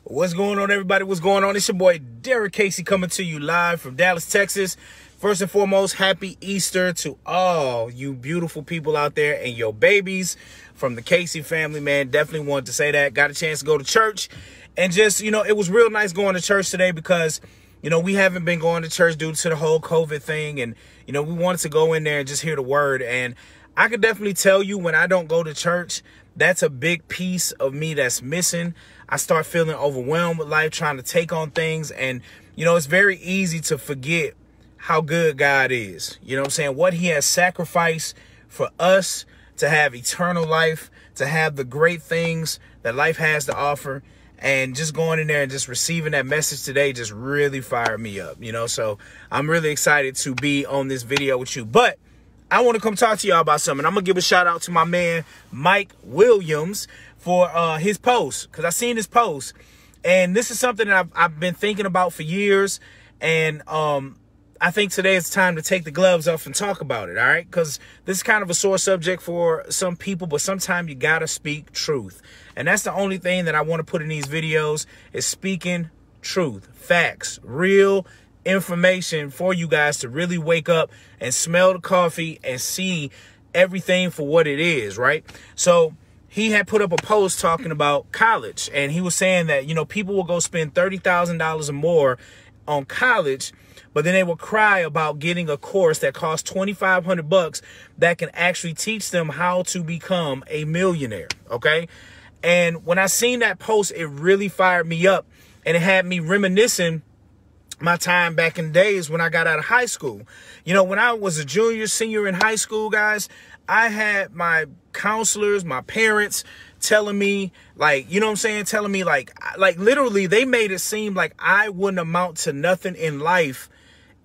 What's going on, everybody? What's going on? It's your boy Derrick Casey coming to you live from Dallas, Texas. First and foremost, happy Easter to all you beautiful people out there and your babies from the Casey family, man. Definitely wanted to say that. Got a chance to go to church and just, it was real nice going to church today because, we haven't been going to church due to the whole COVID thing. And, we wanted to go in there and just hear the word. And I could definitely tell you when I don't go to church, that's a big piece of me that's missing. I start feeling overwhelmed with life, trying to take on things. And, it's very easy to forget how good God is. You know what I'm saying? What he has sacrificed for us to have eternal life, to have the great things that life has to offer. And just going in there and just receiving that message today just really fired me up, So I'm really excited to be on this video with you. But I want to come talk to y'all about something. I'm going to give a shout out to my man, Mike Williams, for his post. Because I seen his post. And this is something that I've been thinking about for years. And I think today it's time to take the gloves off and talk about it, all right? Because this is kind of a sore subject for some people, but sometimes you got to speak truth. And that's the only thing that I want to put in these videos is speaking truth, facts, real information for you guys to really wake up and smell the coffee and see everything for what it is, right? So he had put up a post talking about college, and he was saying that, people will go spend $30,000 or more on college, but then they will cry about getting a course that costs $2,500 that can actually teach them how to become a millionaire. Okay. And when I seen that post, it really fired me up, and it had me reminiscing my time back in the days when I got out of high school. When I was a junior, senior in high school, guys, I had my counselors, my parents telling me, telling me like literally they made it seem like I wouldn't amount to nothing in life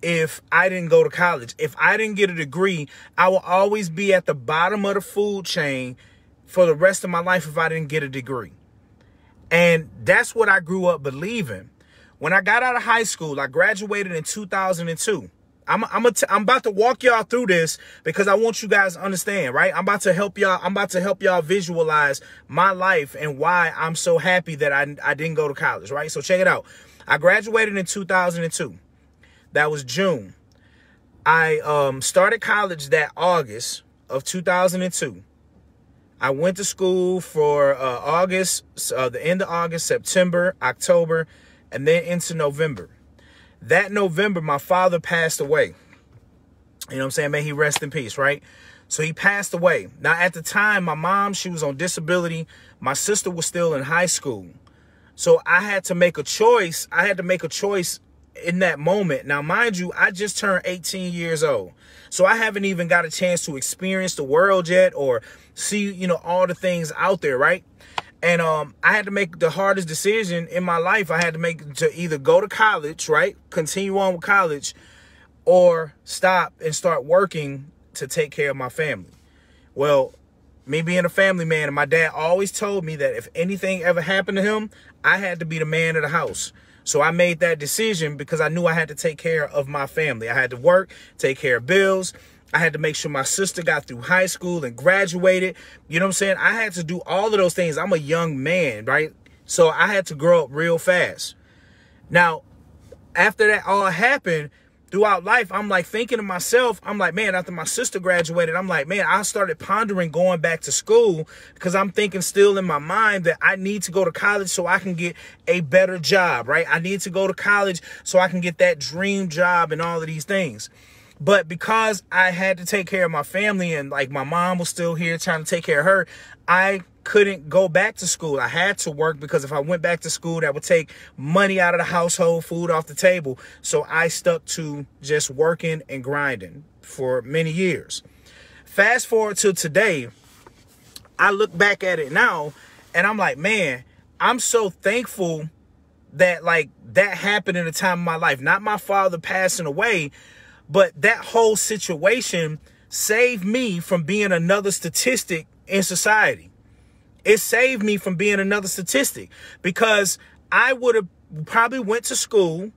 if I didn't go to college. If I didn't get a degree, I will always be at the bottom of the food chain for the rest of my life if I didn't get a degree. And that's what I grew up believing. When I got out of high school, I graduated in 2002. I'm about to walk y'all through this because I want you guys to understand, right? I'm about to help y'all visualize my life and why I'm so happy that I didn't go to college, right? So check it out. I graduated in 2002. That was June. I started college that August of 2002. I went to school for August, the end of August, September, October, and then into November. That November, my father passed away. You know what I'm saying? May he rest in peace, right? So he passed away. Now, at the time, my mom, she was on disability. My sister was still in high school. So I had to make a choice. I had to make a choice in that moment. Now, mind you, I just turned 18 years old. So I haven't even got a chance to experience the world yet or see, all the things out there, right? And I had to make the hardest decision in my life. I had to make to either go to college, right? Continue on with college, or stop and start working to take care of my family. Well, me being a family man, and my dad always told me that if anything ever happened to him, I had to be the man of the house. So I made that decision because I knew I had to take care of my family. I had to work, take care of bills. I had to make sure my sister got through high school and graduated. You know what I'm saying? I had to do all of those things. I'm a young man, right? So I had to grow up real fast. Now, after that all happened, throughout life, I'm like thinking to myself, I'm like, man, after my sister graduated, I'm like, man, I started pondering going back to school because I'm thinking still in my mind that I need to go to college so I can get a better job, right? I need to go to college so I can get that dream job and all of these things. But because I had to take care of my family and like my mom was still here trying to take care of her, I couldn't go back to school. I had to work because if I went back to school, that would take money out of the household, food off the table. So I stuck to just working and grinding for many years. Fast forward to today, I look back at it now and I'm like, man, I'm so thankful that that happened in a time of my life. Not my father passing away, but that whole situation saved me from being another statistic in society. It saved me from being another statistic because I would have probably went to school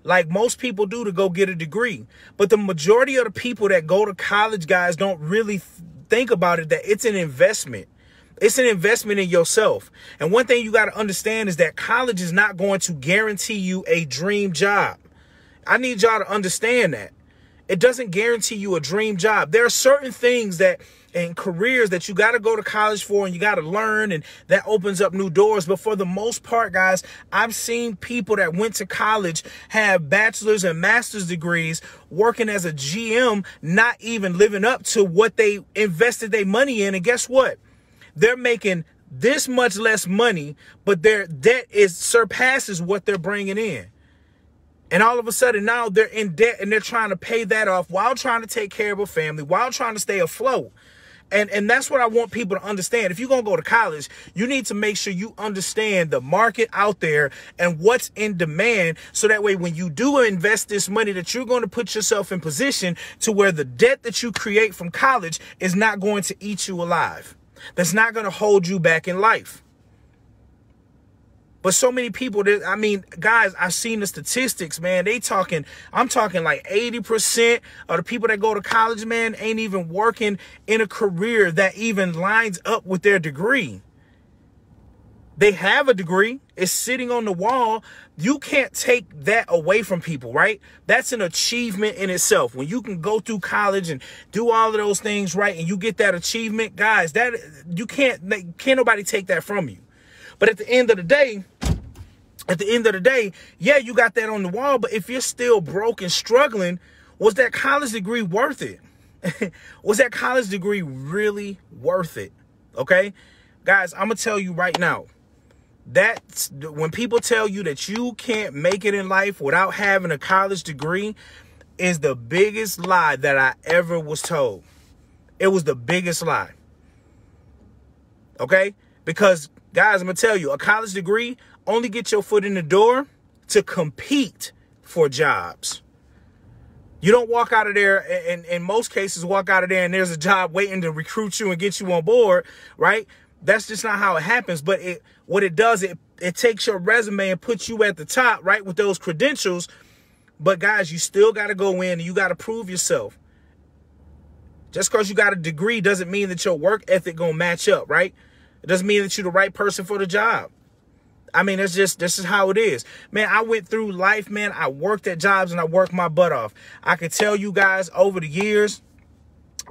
like most people do to go get a degree. But the majority of the people that go to college, guys, don't really think about it, that it's an investment. It's an investment in yourself. And one thing you got to understand is that college is not going to guarantee you a dream job. I need y'all to understand that. It doesn't guarantee you a dream job. There are certain things that and careers that you got to go to college for and you got to learn, and that opens up new doors. But for the most part, guys, I've seen people that went to college have bachelor's and master's degrees working as a GM, not even living up to what they invested their money in. And guess what? They're making this much less money, but their debt surpasses what they're bringing in. And all of a sudden now they're in debt and they're trying to pay that off while trying to take care of a family, while trying to stay afloat. And that's what I want people to understand. If you're going to go to college, you need to make sure you understand the market out there and what's in demand. So that way, when you do invest this money, that you're going to put yourself in position to where the debt that you create from college is not going to eat you alive. That's not going to hold you back in life. But so many people, I mean, guys, I've seen the statistics, man. I'm talking like 80% of the people that go to college, man, ain't even working in a career that even lines up with their degree. They have a degree. It's sitting on the wall. You can't take that away from people, right? That's an achievement in itself. When you can go through college and do all of those things right and you get that achievement, guys, that you can't nobody take that from you. But at the end of the day, yeah, you got that on the wall. But if you're still broke and struggling, was that college degree worth it? Was that college degree really worth it? Okay, guys, I'm going to tell you right now, that's when people tell you that you can't make it in life without having a college degree is the biggest lie that I ever was told. It was the biggest lie. Okay, because guys, I'm going to tell you, a college degree only gets your foot in the door to compete for jobs. You don't walk out of there, and in most cases, walk out of there and there's a job waiting to recruit you and get you on board, right? That's just not how it happens. But what it does, it takes your resume and puts you at the top, right, with those credentials. But guys, you still got to go in and you got to prove yourself. Just because you got a degree doesn't mean that your work ethic going to match up, right? It doesn't mean that you're the right person for the job. I mean, this is how it is. Man, I went through life, man. I worked at jobs and I worked my butt off. I could tell you guys over the years,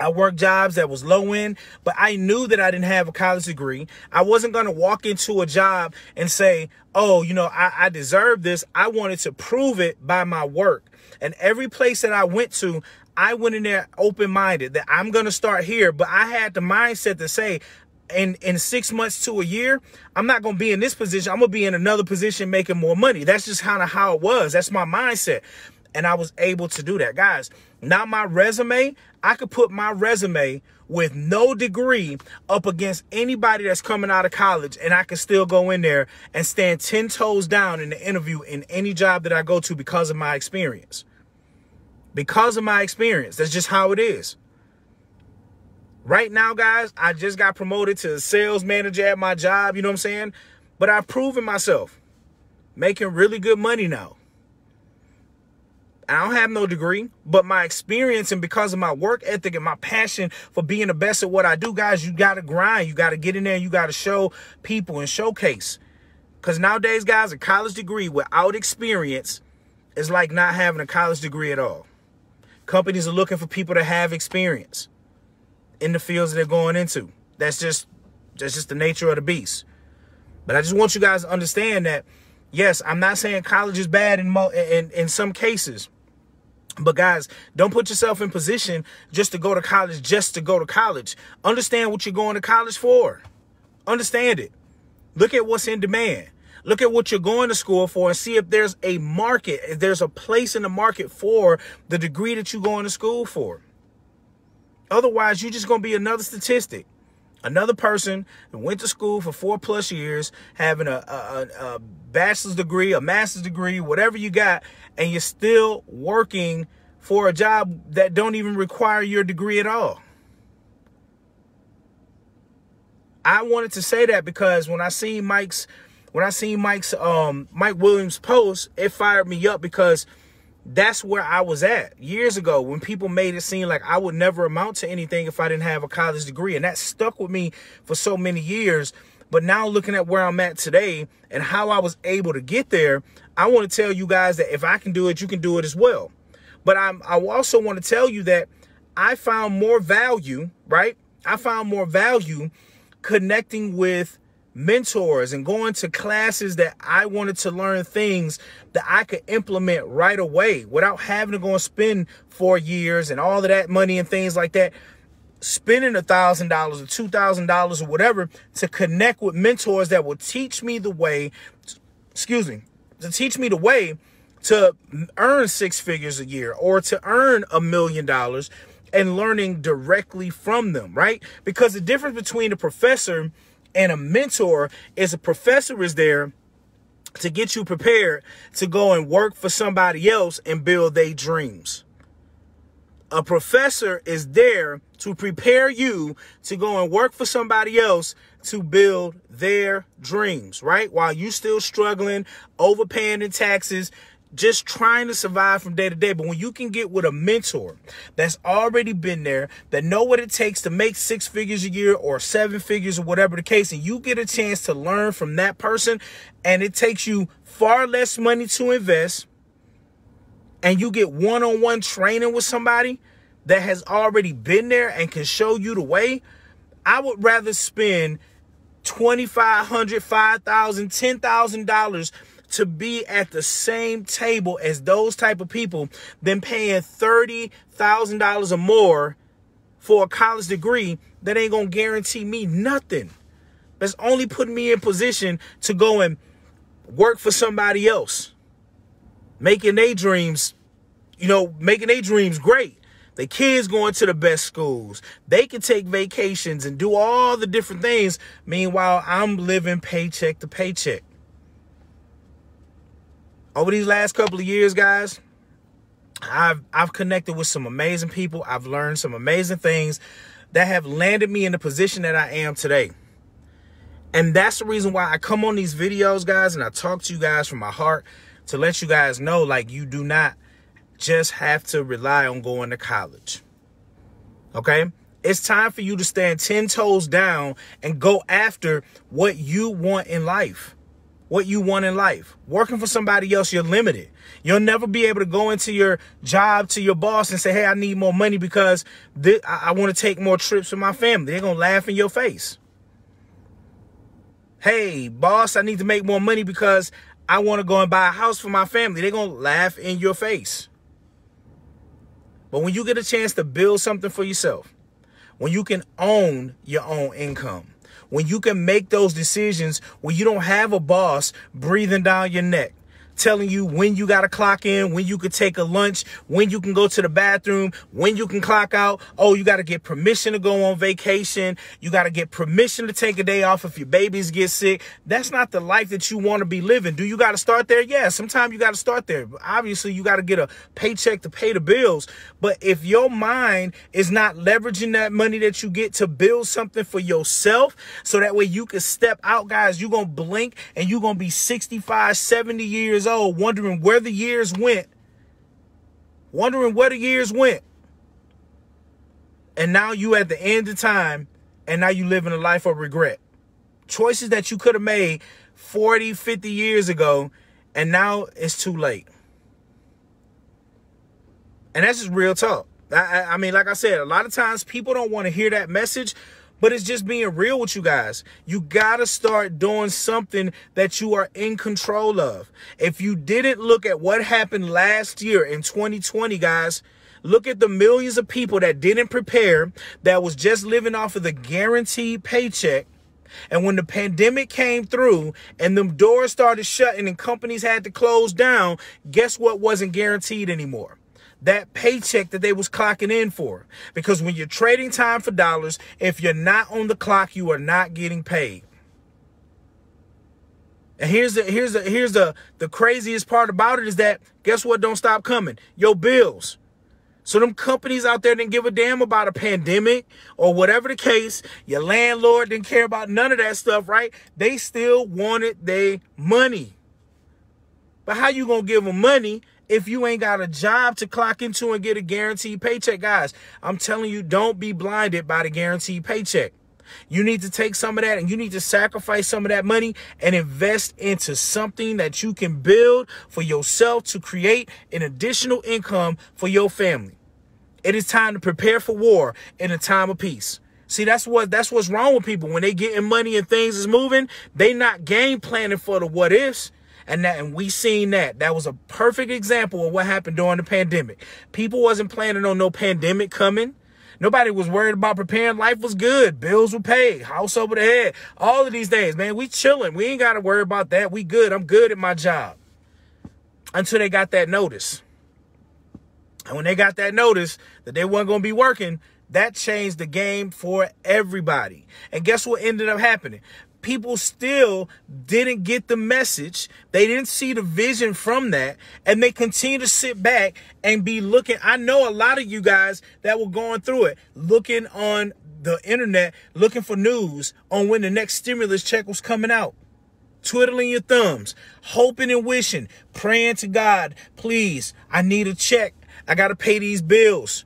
I worked jobs that was low end, but I knew that I didn't have a college degree. I wasn't going to walk into a job and say, oh, you know, I deserve this. I wanted to prove it by my work. And every place that I went to, I went in there open-minded that I'm going to start here. But I had the mindset to say, in 6 months to a year, I'm not going to be in this position. I'm going to be in another position making more money. That's just kind of how it was. That's my mindset. And I was able to do that. Guys, now my resume, I could put my resume with no degree up against anybody that's coming out of college, and I can still go in there and stand 10 toes down in the interview in any job that I go to because of my experience. Because of my experience. That's just how it is. Right now, guys, I just got promoted to sales manager at my job, you know what I'm saying? But I've proven myself, making really good money now. I don't have no degree, but my experience and because of my work ethic and my passion for being the best at what I do, guys, you got to grind. You got to get in there and you got to show people and showcase. Because nowadays, guys, a college degree without experience is like not having a college degree at all. Companies are looking for people to have experience in the fields that they're going into. That's just the nature of the beast. But I just want you guys to understand that, yes, I'm not saying college is bad in some cases. But guys, don't put yourself in position just to go to college, just to go to college. Understand what you're going to college for. Understand it. Look at what's in demand. Look at what you're going to school for and see if there's a market, if there's a place in the market for the degree that you're going to school for. Otherwise, you're just going to be another statistic. Another person that went to school for 4+ years, having a bachelor's degree, a master's degree, whatever you got, and you're still working for a job that don't even require your degree at all. I wanted to say that because when I seen Mike Williams' post, it fired me up because That's where I was at years ago when people made it seem like I would never amount to anything if I didn't have a college degree. And that stuck with me for so many years. But now looking at where I'm at today and how I was able to get there, I want to tell you guys that if I can do it, you can do it as well. But I also want to tell you that I found more value, right? I found more value connecting with mentors and going to classes that I wanted to learn things that I could implement right away without having to go and spend 4 years and all of that money and things like that. Spending $1,000 or $2,000 or whatever to connect with mentors that will teach me the way, to teach me the way to earn 6 figures a year or to earn $1 million, and learning directly from them, right? Because the difference between a professor and a mentor is a professor is there to get you prepared to go and work for somebody else and build their dreams. A professor is there to prepare you to go and work for somebody else to build their dreams, right? While you still struggling, overpaying in taxes, just trying to survive from day to day. But when you can get with a mentor that's already been there, that know what it takes to make 6 figures a year or 7 figures or whatever the case, and you get a chance to learn from that person, and it takes you far less money to invest, and you get one-on-one training with somebody that has already been there and can show you the way, I would rather spend $2,500, $5,000, $10,000 to be at the same table as those type of people than paying $30,000 or more for a college degree that ain't gonna guarantee me nothing. That's only putting me in position to go and work for somebody else, making their dreams, making their dreams great. The kids going to the best schools. They can take vacations and do all the different things. Meanwhile, I'm living paycheck to paycheck. Over these last couple of years, guys, I've connected with some amazing people. I've learned some amazing things that have landed me in the position that I am today. And that's the reason why I come on these videos, guys, and I talk to you guys from my heart to let you guys know, like, you do not just have to rely on going to college. Okay? It's time for you to stand 10 toes down and go after what you want in life. What you want in life. Working for somebody else, you're limited. You'll never be able to go into your job to your boss and say, hey, I need more money because I want to take more trips with my family. They're going to laugh in your face. Hey, boss, I need to make more money because I want to go and buy a house for my family. They're going to laugh in your face. But when you get a chance to build something for yourself, when you can own your own income, when you can make those decisions, when you don't have a boss breathing down your neck, telling you when you got to clock in, when you could take a lunch, when you can go to the bathroom, when you can clock out. Oh, you got to get permission to go on vacation. You got to get permission to take a day off if your babies get sick. That's not the life that you want to be living. Do you got to start there? Yeah, sometimes you got to start there. Obviously, you got to get a paycheck to pay the bills. But if your mind is not leveraging that money that you get to build something for yourself, so that way you can step out, guys, you're going to blink and you're going to be 65, 70 years old, wondering where the years went. And now you at the end of time, and now you living a life of regret. Choices that you could have made 40, 50 years ago, and now it's too late. And that's just real talk. I mean, like I said, a lot of times people don't want to hear that message, but it's just being real with you guys. You got to start doing something that you are in control of. If you didn't look at what happened last year in 2020, guys, look at the millions of people that didn't prepare, that was just living off of the guaranteed paycheck. And when the pandemic came through and them doors started shutting and companies had to close down, guess what wasn't guaranteed anymore? That paycheck that they was clocking in for. Because when you're trading time for dollars, if you're not on the clock, you are not getting paid. And here's the craziest part about it is that, guess what don't stop coming? Your bills. So them companies out there didn't give a damn about a pandemic or whatever the case. Your landlord didn't care about none of that stuff, right? They still wanted their money. But how you gonna give them money if you ain't got a job to clock into and get a guaranteed paycheck. Guys, I'm telling you, don't be blinded by the guaranteed paycheck. You need to take some of that and you need to sacrifice some of that money and invest into something that you can build for yourself to create an additional income for your family. It is time to prepare for war in a time of peace. See, that's what's wrong with people. When they getting money and things is moving, they not game planning for the what ifs. And we seen that. That was a perfect example of what happened during the pandemic. People wasn't planning on no pandemic coming. Nobody was worried about preparing. Life was good. Bills were paid. House over the head. All of these things, man. We chilling. We ain't got to worry about that. We good. I'm good at my job. Until they got that notice. And when they got that notice that they weren't going to be working, that changed the game for everybody. And guess what ended up happening? People still didn't get the message. They didn't see the vision from that. And they continue to sit back and be looking. I know a lot of you guys that were going through it, looking on the internet, looking for news on when the next stimulus check was coming out. Twiddling your thumbs, hoping and wishing, praying to God, please, I need a check. I got to pay these bills.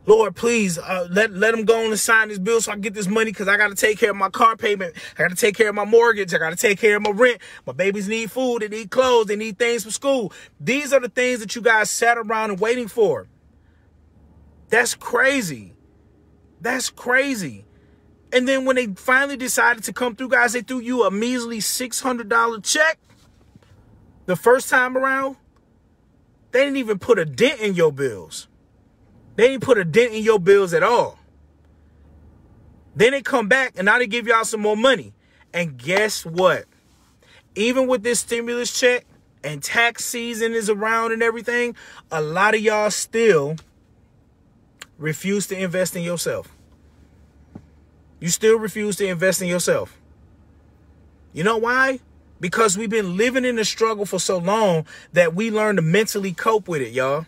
Lord, please let them go on and sign this bill so I can get this money because I got to take care of my car payment. I got to take care of my mortgage. I got to take care of my rent. My babies need food. They need clothes. They need things for school. These are the things that you guys sat around and waiting for. That's crazy. That's crazy. And then when they finally decided to come through, guys, they threw you a measly $600 check. The first time around, they didn't even put a dent in your bills. They didn't put a dent in your bills at all. Then they come back and now they give y'all some more money. And guess what? Even with this stimulus check and tax season is around and everything, a lot of y'all still refuse to invest in yourself. You still refuse to invest in yourself. You know why? Because we've been living in the struggle for so long that we learn to mentally cope with it, y'all.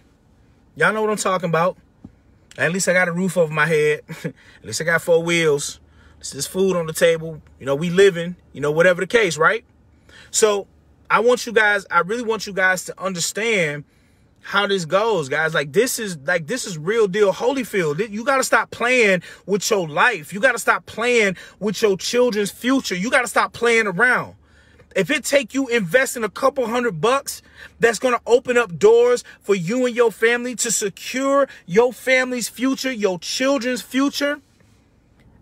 Y'all know what I'm talking about. At least I got a roof over my head. At least I got 4 wheels. There's food on the table. You know, we living, you know, whatever the case, right? So I really want you guys to understand how this goes, guys. This is real deal Holyfield. You got to stop playing with your life. You got to stop playing with your children's future. You got to stop playing around. If it take you investing a couple $100, that's going to open up doors for you and your family to secure your family's future, your children's future,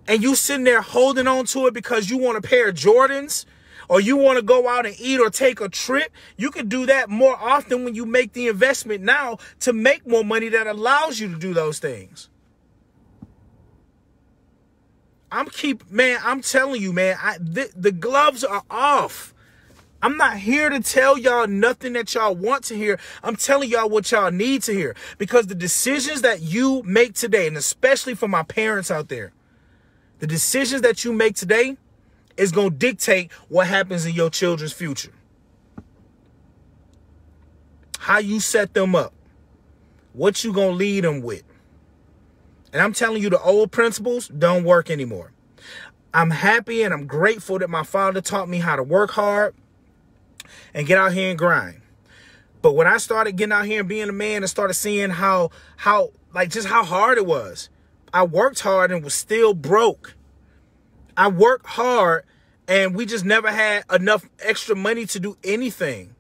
and you sitting there holding on to it because you want a pair of Jordans or you want to go out and eat or take a trip, you can do that more often when you make the investment now to make more money that allows you to do those things. I'm telling you, man, the gloves are off. I'm not here to tell y'all nothing that y'all want to hear. I'm telling y'all what y'all need to hear. Because the decisions that you make today, and especially for my parents out there, the decisions that you make today is going to dictate what happens in your children's future. How you set them up. What you going to lead them with. And I'm telling you, the old principles don't work anymore. I'm happy and I'm grateful that my father taught me how to work hard and get out here and grind. But when I started getting out here and being a man and started seeing how hard it was, I worked hard and was still broke. I worked hard and we just never had enough extra money to do anything.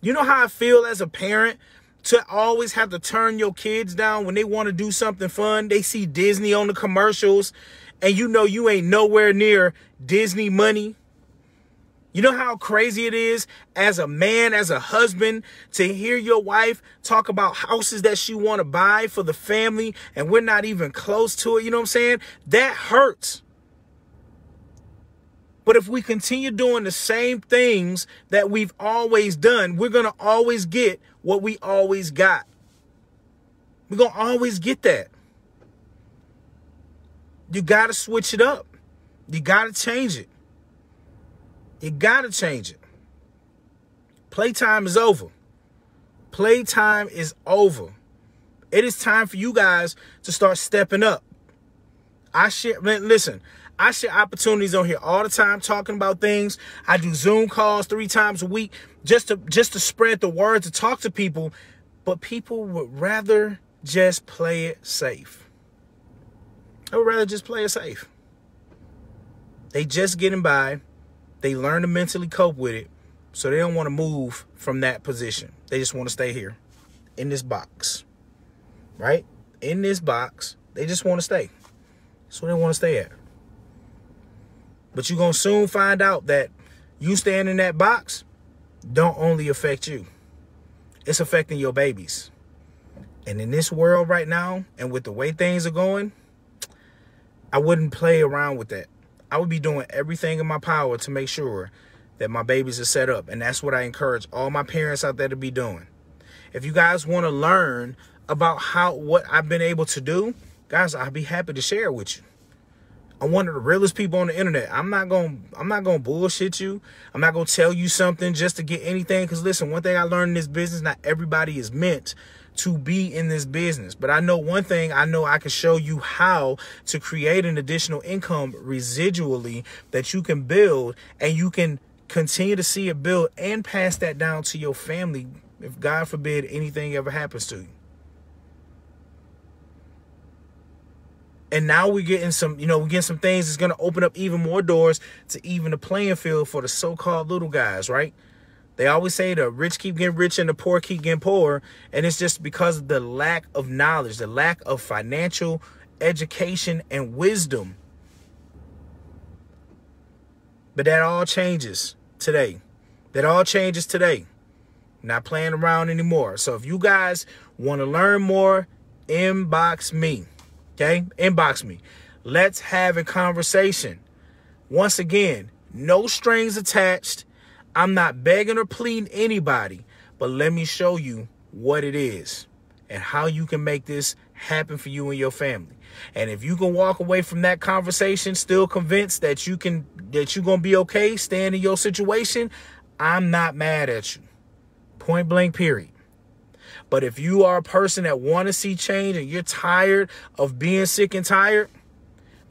You know how I feel as a parent to always have to turn your kids down when they want to do something fun? They see Disney on the commercials and you know you ain't nowhere near Disney money. You know how crazy it is as a man, as a husband, to hear your wife talk about houses that she want to buy for the family and we're not even close to it. You know what I'm saying? That hurts. But if we continue doing the same things that we've always done, we're going to always get what we always got. We're going to always get that. You got to switch it up. You got to change it. You got to change it. Playtime is over. Playtime is over. It is time for you guys to start stepping up. Listen, I share opportunities on here all the time, talking about things. I do Zoom calls 3 times a week just to spread the word, to talk to people. But people would rather just play it safe. I would rather just play it safe. They just getting by. They learn to mentally cope with it. So they don't want to move from that position. They just want to stay here in this box. Right? In this box. They just want to stay. That's where they want to stay at. But you're going to soon find out that you staying in that box don't only affect you. It's affecting your babies. And in this world right now, and with the way things are going, I wouldn't play around with that. I would be doing everything in my power to make sure that my babies are set up. And that's what I encourage all my parents out there to be doing. If you guys want to learn about what I've been able to do, guys, I'd be happy to share it with you. I'm one of the realest people on the internet. I'm not gonna bullshit you. I'm not gonna tell you something just to get anything. Because listen, one thing I learned in this business, not everybody is meant to be in this business. But I know one thing. I know I can show you how to create an additional income residually that you can build, and you can continue to see it build and pass that down to your family if, God forbid, anything ever happens to you. And now we're getting some, we're getting some things that's going to open up even more doors to even the playing field for the so-called little guys, right? They always say the rich keep getting rich and the poor keep getting poorer. And it's just because of the lack of knowledge, the lack of financial education and wisdom. But that all changes today. That all changes today. Not playing around anymore. So if you guys want to learn more, inbox me. Okay? Inbox me. Let's have a conversation. Once again, no strings attached. I'm not begging or pleading anybody, but let me show you what it is and how you can make this happen for you and your family. And if you can walk away from that conversation still convinced that you're going to be okay staying in your situation, I'm not mad at you. Point blank, period. But if you are a person that want to see change and you're tired of being sick and tired,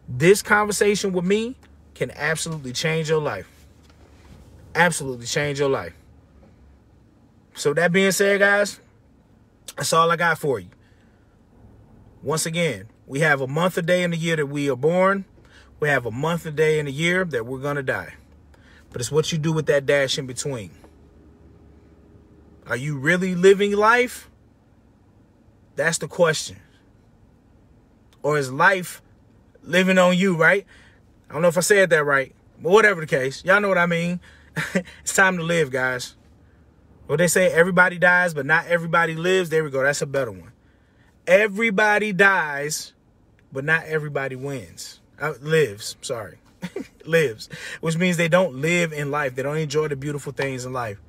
this conversation with me can absolutely change your life. Absolutely change your life. So that being said, guys, that's all I got for you. Once again, we have a month a day in the year that we are born. We have a month a day in the year that we're going to die. But it's what you do with that dash in between. Are you really living life? That's the question. Or is life living on you, right? I don't know if I said that right, but whatever the case, y'all know what I mean. It's time to live, guys. Well, they say everybody dies, but not everybody lives. There we go. That's a better one. Everybody dies, but not everybody lives. Sorry. Lives, which means they don't live in life. They don't enjoy the beautiful things in life.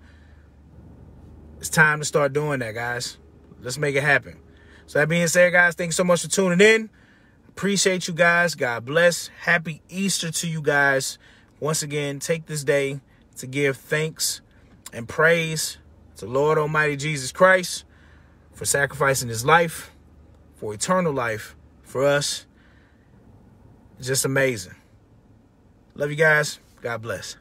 It's time to start doing that, guys. Let's make it happen. So that being said, guys, thank you so much for tuning in. Appreciate you guys. God bless. Happy Easter to you guys. Once again, take this day to give thanks and praise to Lord Almighty Jesus Christ for sacrificing his life, for eternal life, for us. It's just amazing. Love you guys. God bless.